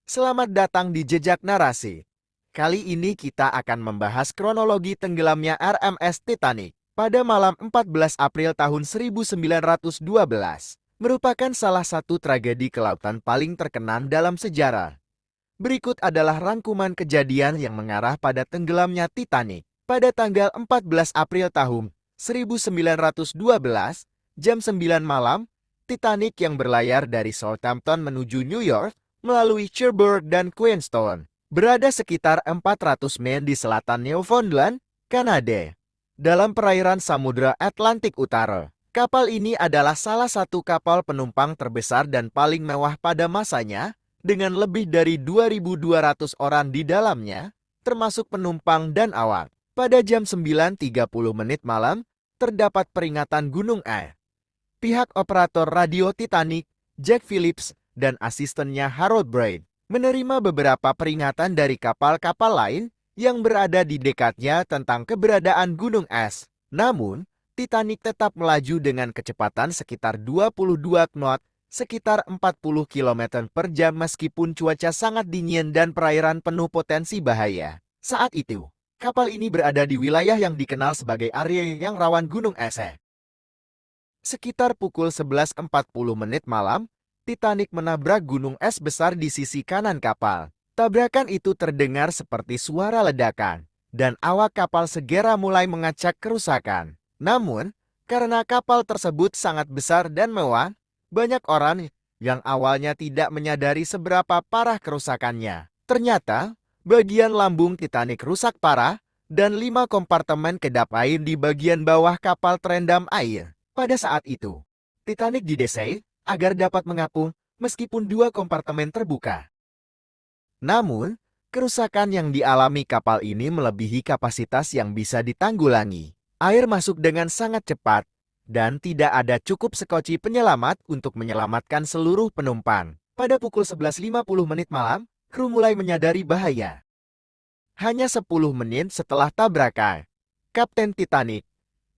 Selamat datang di Jejak Narasi. Kali ini kita akan membahas kronologi tenggelamnya RMS Titanic pada malam 14 April tahun 1912. Merupakan salah satu tragedi kelautan paling terkenal dalam sejarah. Berikut adalah rangkuman kejadian yang mengarah pada tenggelamnya Titanic pada tanggal 14 April tahun 1912, jam 9 malam, Titanic yang berlayar dari Southampton menuju New York melalui Cherbourg dan Queenstown, berada sekitar 400 mil di selatan Newfoundland, Kanada. Dalam perairan Samudra Atlantik Utara, kapal ini adalah salah satu kapal penumpang terbesar dan paling mewah pada masanya, dengan lebih dari 2.200 orang di dalamnya, termasuk penumpang dan awak. Pada jam 9.30 malam, terdapat peringatan gunung es. Pihak operator radio Titanic, Jack Phillips, dan asistennya Harold Braid, menerima beberapa peringatan dari kapal-kapal lain yang berada di dekatnya tentang keberadaan gunung es. Namun, Titanic tetap melaju dengan kecepatan sekitar 22 knot, sekitar 40 km per jam meskipun cuaca sangat dingin dan perairan penuh potensi bahaya. Saat itu, kapal ini berada di wilayah yang dikenal sebagai area yang rawan gunung es. Sekitar pukul 11.40 malam, Titanic menabrak gunung es besar di sisi kanan kapal. Tabrakan itu terdengar seperti suara ledakan, dan awak kapal segera mulai mengacak kerusakan. Namun, karena kapal tersebut sangat besar dan mewah, banyak orang yang awalnya tidak menyadari seberapa parah kerusakannya. Ternyata, bagian lambung Titanic rusak parah, dan 5 kompartemen kedap air di bagian bawah kapal terendam air. Pada saat itu, Titanic didesain agar dapat mengapung meskipun 2 kompartemen terbuka. Namun, kerusakan yang dialami kapal ini melebihi kapasitas yang bisa ditanggulangi. Air masuk dengan sangat cepat, dan tidak ada cukup sekoci penyelamat untuk menyelamatkan seluruh penumpang. Pada pukul 11.50 malam, kru mulai menyadari bahaya. Hanya 10 menit setelah tabrakan, Kapten Titanic,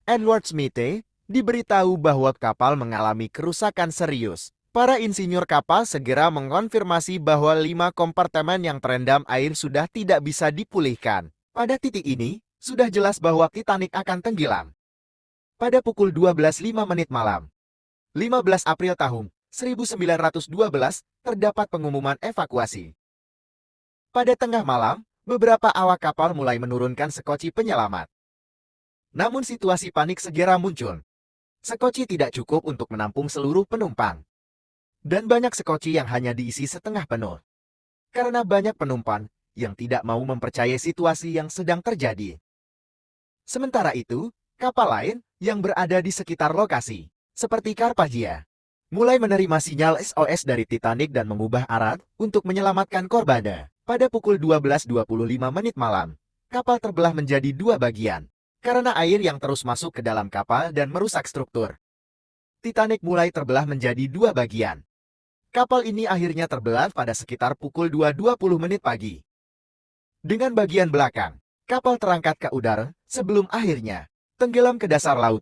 Edward Smith, diberitahu bahwa kapal mengalami kerusakan serius. Para insinyur kapal segera mengonfirmasi bahwa 5 kompartemen yang terendam air sudah tidak bisa dipulihkan. Pada titik ini, sudah jelas bahwa Titanic akan tenggelam. Pada pukul 12.05 malam, 15 April tahun 1912, terdapat pengumuman evakuasi. Pada tengah malam, beberapa awak kapal mulai menurunkan sekoci penyelamat. Namun situasi panik segera muncul. Sekoci tidak cukup untuk menampung seluruh penumpang. Dan banyak sekoci yang hanya diisi setengah penuh. Karena banyak penumpang yang tidak mau mempercayai situasi yang sedang terjadi. Sementara itu, kapal lain yang berada di sekitar lokasi, seperti Carpathia, mulai menerima sinyal SOS dari Titanic dan mengubah arah untuk menyelamatkan korbannya. Pada pukul 12.25 malam, kapal terbelah menjadi 2 bagian. Karena air yang terus masuk ke dalam kapal dan merusak struktur, Titanic mulai terbelah menjadi 2 bagian. Kapal ini akhirnya terbelah pada sekitar pukul 2.20 pagi. Dengan bagian belakang, kapal terangkat ke udara sebelum akhirnya tenggelam ke dasar laut